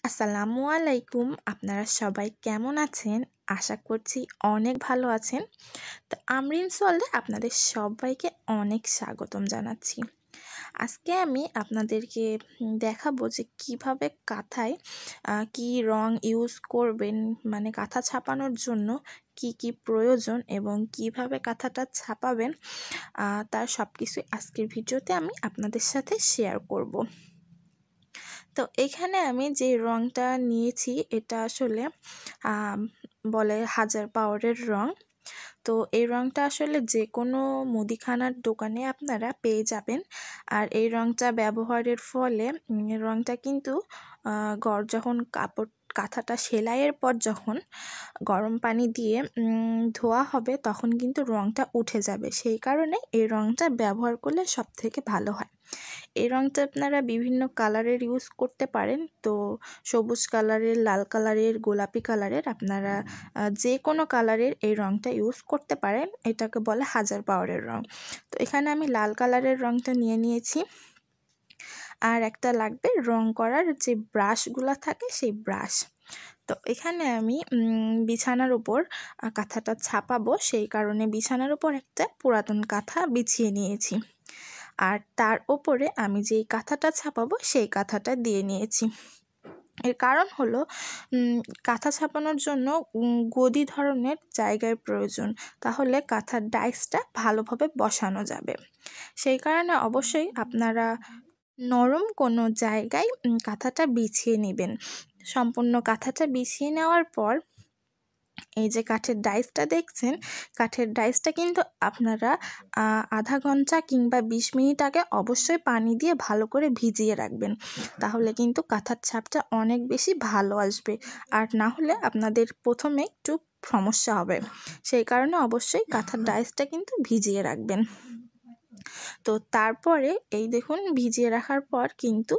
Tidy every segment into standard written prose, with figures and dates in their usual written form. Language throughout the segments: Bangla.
আসসালামু আলাইকুম। আপনারা সবাই কেমন আছেন? আশা করছি অনেক ভালো আছেন। তো আমরিনসওয়ার্ল্ডে আপনাদের সবাইকে অনেক স্বাগতম জানাচ্ছি। আজকে আমি আপনাদেরকে দেখাবো যে কিভাবে কাঁথায় কি রং ইউজ করবেন, মানে কাঁথা ছাপানোর জন্য কি কি প্রয়োজন এবং কিভাবে কাঁথাটা ছাপাবেন, তার সব কিছুই আজকের ভিডিওতে আমি আপনাদের সাথে শেয়ার করব। তো এখানে আমি যে রঙটা নিয়েছি এটা আসলে বলে 1000 পাওয়ারের রং। তো এই রঙটা আসলে যে কোনো মুদিখানার দোকানে আপনারা পেয়ে যাবেন। আর এই রঙটা ব্যবহারের ফলে রঙটা কিন্তু যখন কাঁথাটা সেলাইয়ের পর যখন গরম পানি দিয়ে ধোয়া হবে তখন কিন্তু রঙটা উঠে যাবে। সেই কারণে এই রঙটা ব্যবহার করলে সবথেকে ভালো হয়। এই রঙটা আপনারা বিভিন্ন কালারের ইউজ করতে পারেন। তো সবুজ কালারের, লাল কালারের, গোলাপি কালারের, আপনারা যে কোনো কালারের এই রঙটা ইউজ করতে পারেন। এটাকে বলে 1000 পাওয়ারের রং। তো এখানে আমি লাল কালারের রঙটা নিয়েছি। আর একটা লাগবে রং করার যে ব্রাশগুলা থাকে সেই ব্রাশ। তো এখানে আমি বিছানার উপর কাঁথাটা ছাপাবো, সেই কারণে বিছানার উপর একটা পুরাতন কাঁথা বিছিয়ে নিয়েছি। আর তার ওপরে আমি যেই কাঁথাটা ছাপাবো সেই কাঁথাটা দিয়ে নিয়েছি। এর কারণ হলো কাঁথা ছাপানোর জন্য গদি ধরনের জায়গার প্রয়োজন, তাহলে কাঁথার ডাইসটা ভালোভাবে বসানো যাবে। সেই কারণে অবশ্যই আপনারা নরম কোনো জায়গায় কাঁথাটা বিছিয়ে নেবেন। সম্পূর্ণ কাঁথাটা বিছিয়ে নেওয়ার পর এই যে কাঠের ডাইসটা দেখছেন, কাঠের ডাইসটা কিন্তু আপনারা আধা ঘন্টা কিংবা 20 মিনিট আগে অবশ্যই পানি দিয়ে ভালো করে ভিজিয়ে রাখবেন। তাহলে কিন্তু কাঁথার ছাপটা অনেক বেশি ভালো আসবে। আর না হলে আপনাদের প্রথমে একটু সমস্যা হবে। সেই কারণে অবশ্যই কাঁথার ডাইসটা কিন্তু ভিজিয়ে রাখবেন। তো তারপরে এই দেখুন ভিজিয়ে রাখার পর কিন্তু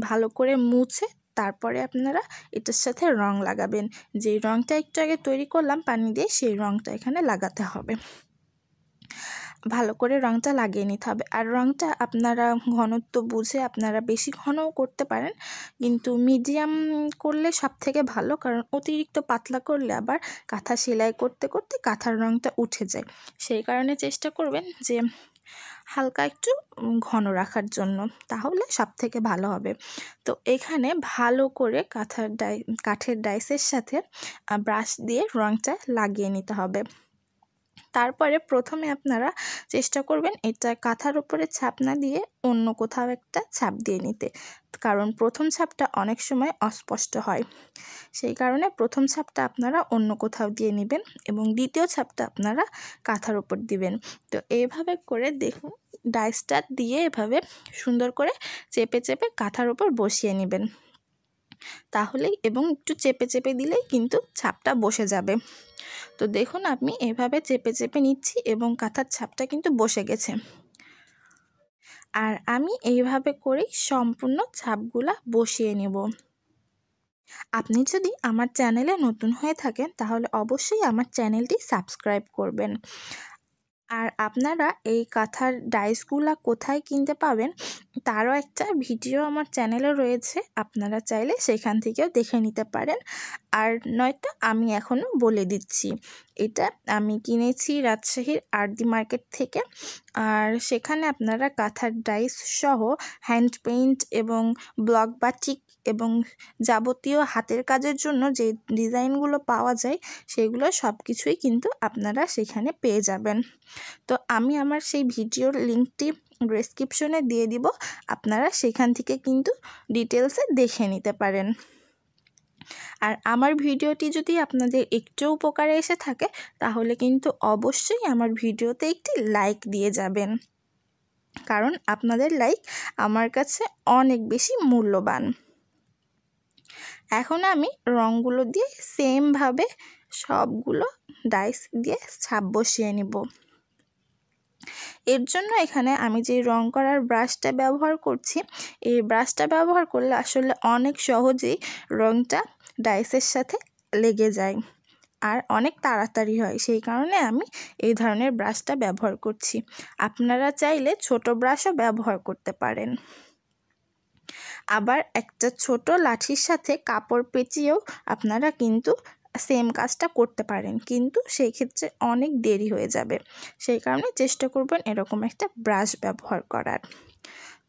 ভালো করে মুছে তারপরে আপনারা এটার সাথে রং লাগাবেন। যেই রংটা একটু আগে তৈরি করলাম পানি দিয়ে, সেই রংটা এখানে লাগাতে হবে। ভালো করে রংটা লাগিয়ে নিতে হবে। আর রংটা আপনারা ঘনত্ব বুঝে আপনারা বেশি ঘনও করতে পারেন, কিন্তু মিডিয়াম করলে সবথেকে ভালো। কারণ অতিরিক্ত পাতলা করলে আবার কাঁথা সেলাই করতে করতে কাঁথার রংটা উঠে যায়। সেই কারণে চেষ্টা করবেন যে হালকা একটু ঘন রাখার জন্য, তাহলে সবথেকে ভালো হবে। তো এখানে ভালো করে কাঠের ডাইসের সাথে ব্রাশ দিয়ে রংটা লাগিয়ে নিতে হবে। তারপরে প্রথমে আপনারা চেষ্টা করবেন এটা কাঁথার উপরে ছাপ না দিয়ে অন্য কোথাও একটা ছাপ দিয়ে নিতে, কারণ প্রথম ছাপটা অনেক সময় অস্পষ্ট হয়। সেই কারণে প্রথম ছাপটা আপনারা অন্য কোথাও দিয়ে নেবেন এবং দ্বিতীয় ছাপটা আপনারা কাঁথার উপর দিবেন। তো এইভাবে করে দেখুন ডাইসটা দিয়ে এভাবে সুন্দর করে চেপে চেপে কাঁথার উপর বসিয়ে নেবেন। তাহলেই, এবং একটু চেপে চেপে দিলেই কিন্তু ছাপটা বসে যাবে। তো দেখুন আমি এভাবে চেপে চেপে নিচ্ছি এবং কাঁথার ছাপটা কিন্তু বসে গেছে। আর আমি এইভাবে করেই সম্পূর্ণ ছাপগুলা বসিয়ে নেব। আপনি যদি আমার চ্যানেলে নতুন হয়ে থাকেন তাহলে অবশ্যই আমার চ্যানেলটি সাবস্ক্রাইব করবেন। আর আপনারা এই কাঁথার ডাইসগুলা কোথায় কিনতে পাবেন তারও একটা ভিডিও আমার চ্যানেলে রয়েছে, আপনারা চাইলে সেখান থেকেও দেখে নিতে পারেন। আর নয়তো আমি এখনও বলে দিচ্ছি, এটা আমি কিনেছি রাজশাহীর আরডি মার্কেট থেকে। আর সেখানে আপনারা কাঁথার ডাইস সহ হ্যান্ড পেইন্ট এবং ব্লক বাটিক এবং যাবতীয় হাতের কাজের জন্য যে ডিজাইনগুলো পাওয়া যায় সেগুলো সব কিছুই কিন্তু আপনারা সেখানে পেয়ে যাবেন। তো আমি আমার সেই ভিডিওর লিঙ্কটি ডেসক্রিপশনে দিয়ে দিব, আপনারা সেখান থেকে কিন্তু ডিটেলসে দেখে নিতে পারেন। আর আমার ভিডিওটি যদি আপনাদের একটু উপকারে এসে থাকে তাহলে কিন্তু অবশ্যই আমার ভিডিওতে একটি লাইক দিয়ে যাবেন, কারণ আপনাদের লাইক আমার কাছে অনেক বেশি মূল্যবান। এখন আমি রঙগুলো দিয়ে সেমভাবে সবগুলো ডাইস দিয়ে ছাপ বসিয়ে নেব। এর জন্য এখানে আমি যে রং করার ব্রাশটা ব্যবহার করছি, এই ব্রাশটা ব্যবহার করলে আসলে অনেক সহজেই রংটা ডাইসের সাথে লেগে যায় আর অনেক তাড়াতাড়ি হয়। সেই কারণে আমি এই ধরনের ব্রাশটা ব্যবহার করছি। আপনারা চাইলে ছোট ব্রাশও ব্যবহার করতে পারেন। আবার একটা ছোট লাঠির সাথে কাপড় পেঁচিয়েও আপনারা কিন্তু সেম কাজটা করতে পারেন, কিন্তু সেই ক্ষেত্রে অনেক দেরি হয়ে যাবে। সেই কারণে চেষ্টা করবেন এরকম একটা ব্রাশ ব্যবহার করার।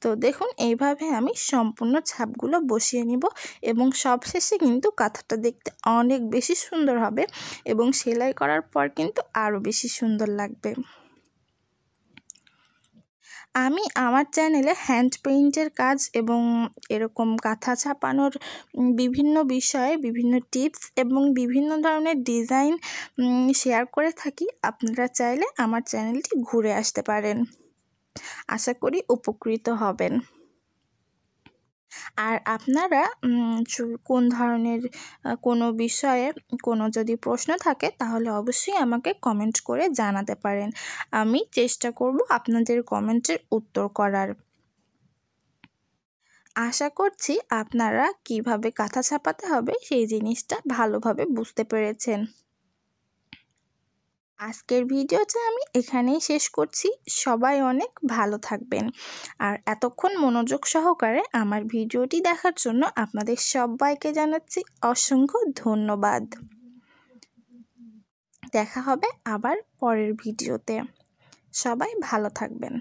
তো দেখুন এইভাবে আমি সম্পূর্ণ ছাপগুলো বসিয়ে নিব এবং সবশেষে কিন্তু কাঁথাটা দেখতে অনেক বেশি সুন্দর হবে এবং সেলাই করার পর কিন্তু আরও বেশি সুন্দর লাগবে। আমি আমার চ্যানেলে হ্যান্ড পেইন্টের কাজ এবং এরকম কাঁথা ছাপানোর বিভিন্ন বিষয়ে বিভিন্ন টিপস এবং বিভিন্ন ধরনের ডিজাইন শেয়ার করে থাকি। আপনারা চাইলে আমার চ্যানেলটি ঘুরে আসতে পারেন। আশা করি উপকৃত হবেন। আর আপনারা কোন ধরনের কোনো বিষয়ে কোনো যদি প্রশ্ন থাকে তাহলে অবশ্যই আমাকে কমেন্ট করে জানাতে পারেন। আমি চেষ্টা করব আপনাদের কমেন্টের উত্তর করার। আশা করছি আপনারা কিভাবে কাঁথা ছাপাতে হবে সেই জিনিসটা ভালোভাবে বুঝতে পেরেছেন। আজকের ভিডিওটা আমি এখানেই শেষ করছি। সবাই অনেক ভালো থাকবেন। আর এতক্ষণ মনোযোগ সহকারে আমার ভিডিওটি দেখার জন্য আপনাদের সবাইকে জানাচ্ছি অসংখ্য ধন্যবাদ। দেখা হবে আবার পরের ভিডিওতে। সবাই ভালো থাকবেন।